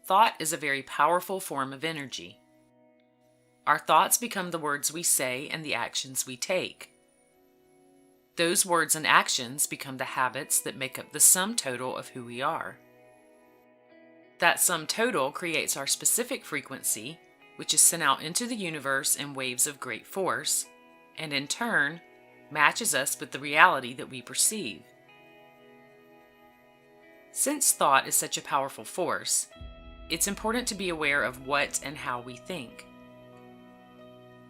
Thought is a very powerful form of energy. Our thoughts become the words we say and the actions we take. Those words and actions become the habits that make up the sum total of who we are. That sum total creates our specific frequency, which is sent out into the universe in waves of great force, and in turn, matches us with the reality that we perceive. Since thought is such a powerful force, it's important to be aware of what and how we think.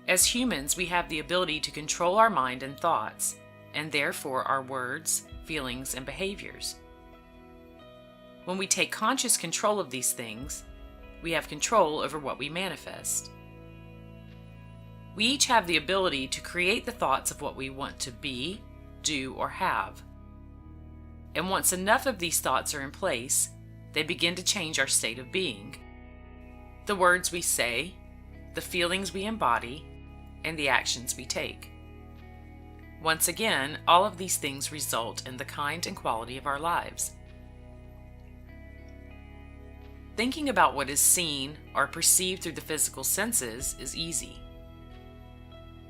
As humans, we have the ability to control our mind and thoughts, and therefore our words, feelings, and behaviors. When we take conscious control of these things, we have control over what we manifest. We each have the ability to create the thoughts of what we want to be, do, or have. And once enough of these thoughts are in place, they begin to change our state of being. The words we say, the feelings we embody, and the actions we take. Once again, all of these things result in the kind and quality of our lives. Thinking about what is seen or perceived through the physical senses is easy.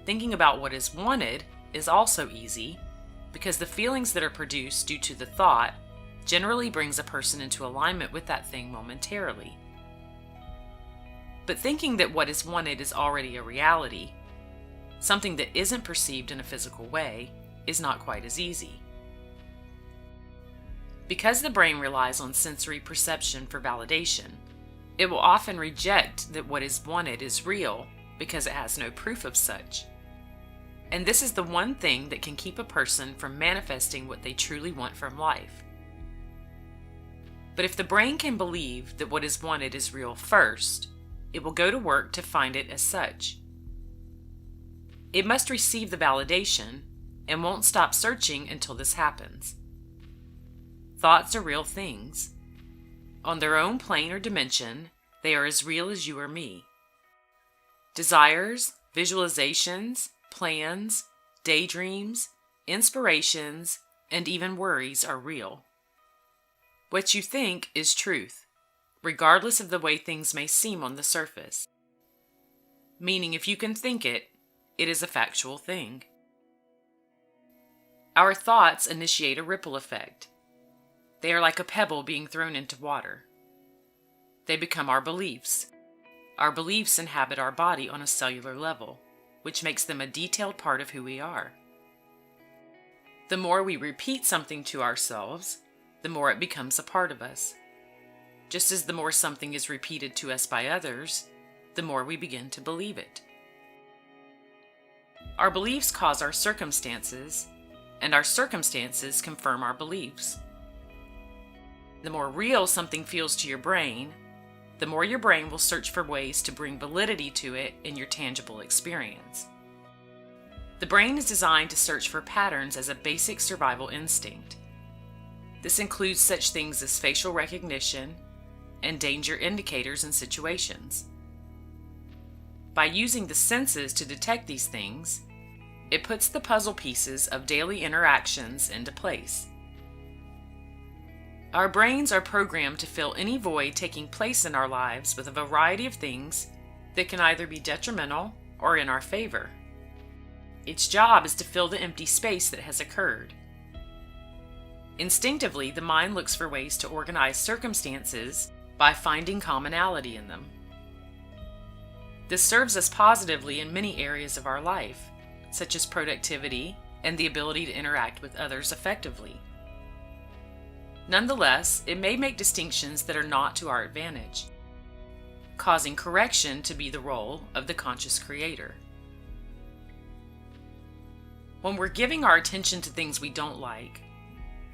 Thinking about what is wanted is also easy because the feelings that are produced due to the thought generally brings a person into alignment with that thing momentarily. But thinking that what is wanted is already a reality, something that isn't perceived in a physical way, is not quite as easy. Because the brain relies on sensory perception for validation, it will often reject that what is wanted is real because it has no proof of such. And this is the one thing that can keep a person from manifesting what they truly want from life. But if the brain can believe that what is wanted is real first, it will go to work to find it as such. It must receive the validation and won't stop searching until this happens. Thoughts are real things. On their own plane or dimension, they are as real as you or me. Desires, visualizations, plans, daydreams, inspirations, and even worries are real. What you think is truth, regardless of the way things may seem on the surface. Meaning if you can think it, it is a factual thing. Our thoughts initiate a ripple effect. They are like a pebble being thrown into water. They become our beliefs. Our beliefs inhabit our body on a cellular level, which makes them a detailed part of who we are. The more we repeat something to ourselves, the more it becomes a part of us. Just as the more something is repeated to us by others, the more we begin to believe it. Our beliefs cause our circumstances, and our circumstances confirm our beliefs. The more real something feels to your brain, the more your brain will search for ways to bring validity to it in your tangible experience. The brain is designed to search for patterns as a basic survival instinct. This includes such things as facial recognition and danger indicators in situations. By using the senses to detect these things, it puts the puzzle pieces of daily interactions into place. Our brains are programmed to fill any void taking place in our lives with a variety of things that can either be detrimental or in our favor. Its job is to fill the empty space that has occurred. Instinctively, the mind looks for ways to organize circumstances by finding commonality in them. This serves us positively in many areas of our life, such as productivity and the ability to interact with others effectively. Nonetheless, it may make distinctions that are not to our advantage, causing correction to be the role of the conscious creator. When we're giving our attention to things we don't like,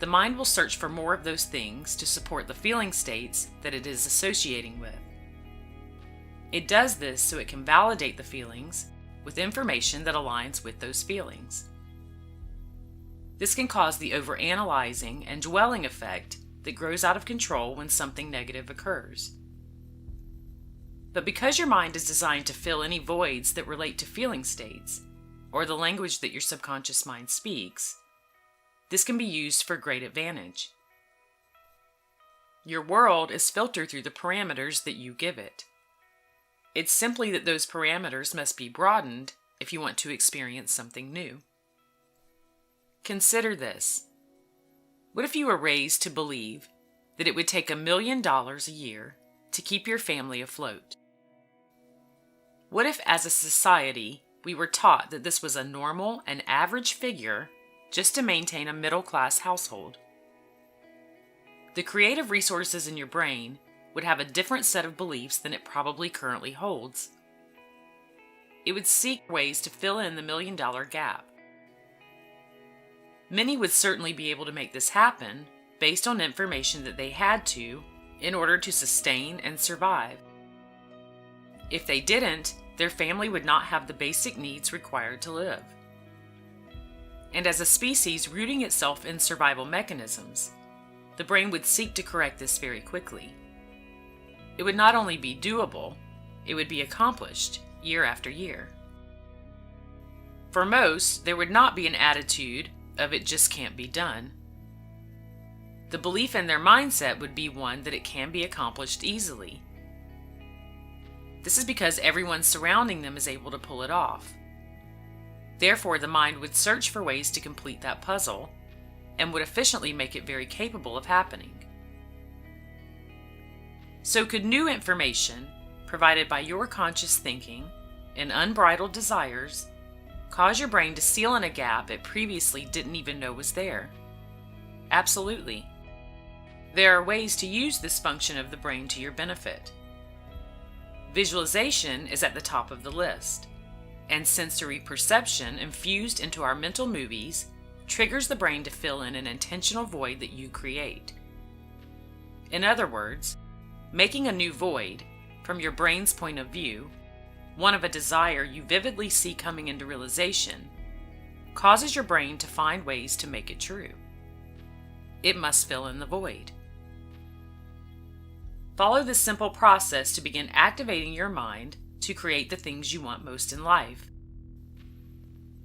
the mind will search for more of those things to support the feeling states that it is associating with. It does this so it can validate the feelings with information that aligns with those feelings. This can cause the overanalyzing and dwelling effect that grows out of control when something negative occurs. But because your mind is designed to fill any voids that relate to feeling states, or the language that your subconscious mind speaks, this can be used for great advantage. Your world is filtered through the parameters that you give it. It's simply that those parameters must be broadened if you want to experience something new. Consider this. What if you were raised to believe that it would take $1 million a year to keep your family afloat? What if, as a society, we were taught that this was a normal and average figure just to maintain a middle-class household? The creative resources in your brain would have a different set of beliefs than it probably currently holds. It would seek ways to fill in the $1 million gap. Many would certainly be able to make this happen based on information that they had to in order to sustain and survive. If they didn't, their family would not have the basic needs required to live. And as a species rooting itself in survival mechanisms, the brain would seek to correct this very quickly. It would not only be doable, it would be accomplished year after year. For most, there would not be an attitude of "it just can't be done." The belief in their mindset would be one that it can be accomplished easily. This is because everyone surrounding them is able to pull it off. Therefore, the mind would search for ways to complete that puzzle and would efficiently make it very capable of happening. So could new information, provided by your conscious thinking and unbridled desires, cause your brain to seal in a gap it previously didn't even know was there? Absolutely. There are ways to use this function of the brain to your benefit. Visualization is at the top of the list, and sensory perception infused into our mental movies triggers the brain to fill in an intentional void that you create. In other words, making a new void, from your brain's point of view, one of a desire you vividly see coming into realization, causes your brain to find ways to make it true. It must fill in the void. Follow this simple process to begin activating your mind to create the things you want most in life.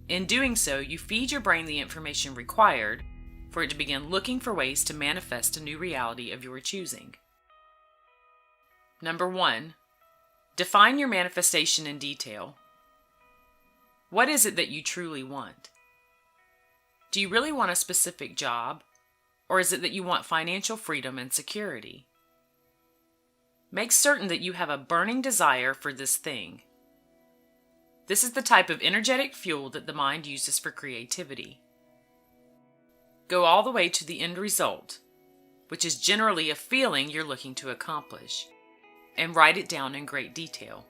In doing so, you feed your brain the information required for it to begin looking for ways to manifest a new reality of your choosing. Number 1, define your manifestation in detail. What is it that you truly want? Do you really want a specific job, or is it that you want financial freedom and security? Make certain that you have a burning desire for this thing. This is the type of energetic fuel that the mind uses for creativity. Go all the way to the end result, which is generally a feeling you're looking to accomplish, and write it down in great detail.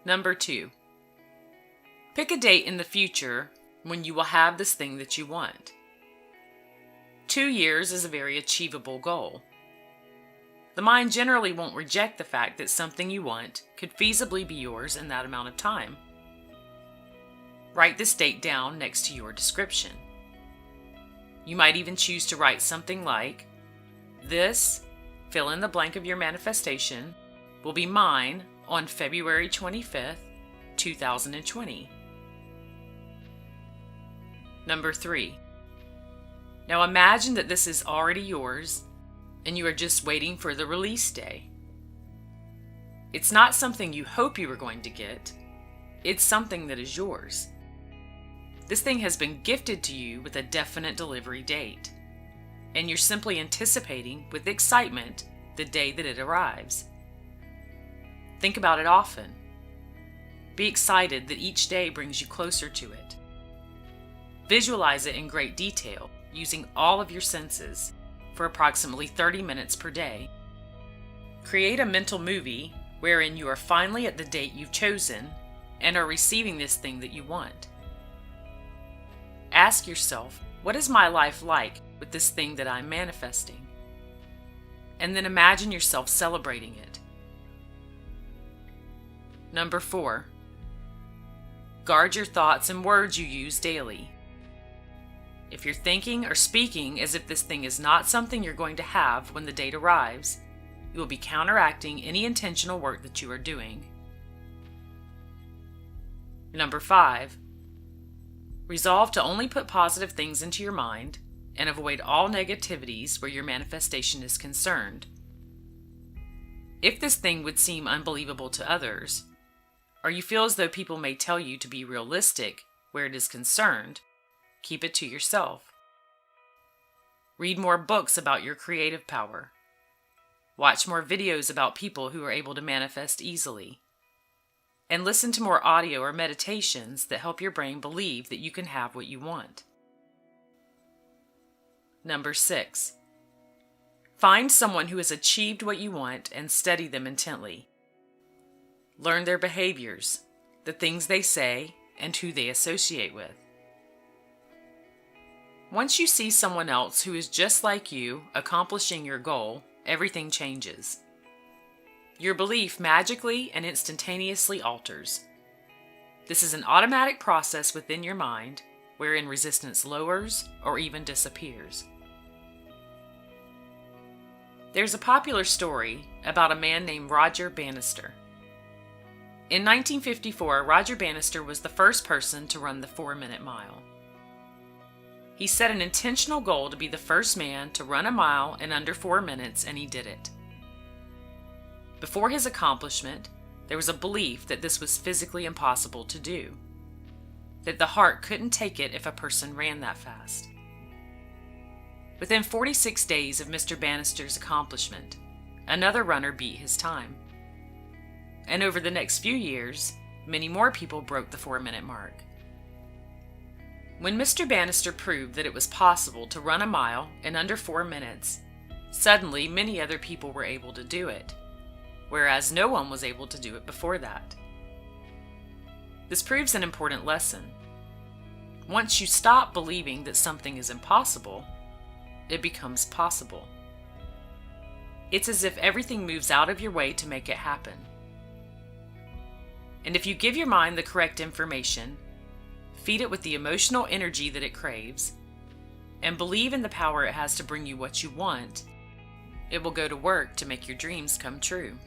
Number 2, pick a date in the future when you will have this thing that you want. 2 years is a very achievable goal. The mind generally won't reject the fact that something you want could feasibly be yours in that amount of time. Write this date down next to your description. You might even choose to write something like, "This, fill in the blank of your manifestation, will be mine on February 25th, 2020. Number 3. Now imagine that this is already yours and you are just waiting for the release day. It's not something you hope you are going to get. It's something that is yours. This thing has been gifted to you with a definite delivery date, and you're simply anticipating with excitement the day that it arrives. Think about it often. Be excited that each day brings you closer to it. Visualize it in great detail using all of your senses for approximately 30 minutes per day. Create a mental movie wherein you are finally at the date you've chosen and are receiving this thing that you want. Ask yourself, what is my life like with this thing that I'm manifesting? And then imagine yourself celebrating it. Number 4, guard your thoughts and words you use daily. If you're thinking or speaking as if this thing is not something you're going to have when the date arrives, you will be counteracting any intentional work that you are doing. Number 5, resolve to only put positive things into your mind and avoid all negativities where your manifestation is concerned. If this thing would seem unbelievable to others, or you feel as though people may tell you to be realistic where it is concerned, keep it to yourself. Read more books about your creative power. Watch more videos about people who are able to manifest easily. And listen to more audio or meditations that help your brain believe that you can have what you want. Number 6. Find someone who has achieved what you want and study them intently. Learn their behaviors, the things they say, and who they associate with. Once you see someone else who is just like you accomplishing your goal, everything changes. Your belief magically and instantaneously alters. This is an automatic process within your mind wherein resistance lowers or even disappears. There's a popular story about a man named Roger Bannister. In 1954, Roger Bannister was the first person to run the 4-minute mile. He set an intentional goal to be the first man to run a mile in under 4 minutes, and he did it. Before his accomplishment, there was a belief that this was physically impossible to do, that the heart couldn't take it if a person ran that fast. Within 46 days of Mr. Bannister's accomplishment, another runner beat his time. And over the next few years, many more people broke the 4-minute mark. When Mr. Bannister proved that it was possible to run a mile in under 4 minutes, suddenly many other people were able to do it, whereas no one was able to do it before that. This proves an important lesson. Once you stop believing that something is impossible, it becomes possible. It's as if everything moves out of your way to make it happen. And if you give your mind the correct information, feed it with the emotional energy that it craves, and believe in the power it has to bring you what you want, it will go to work to make your dreams come true.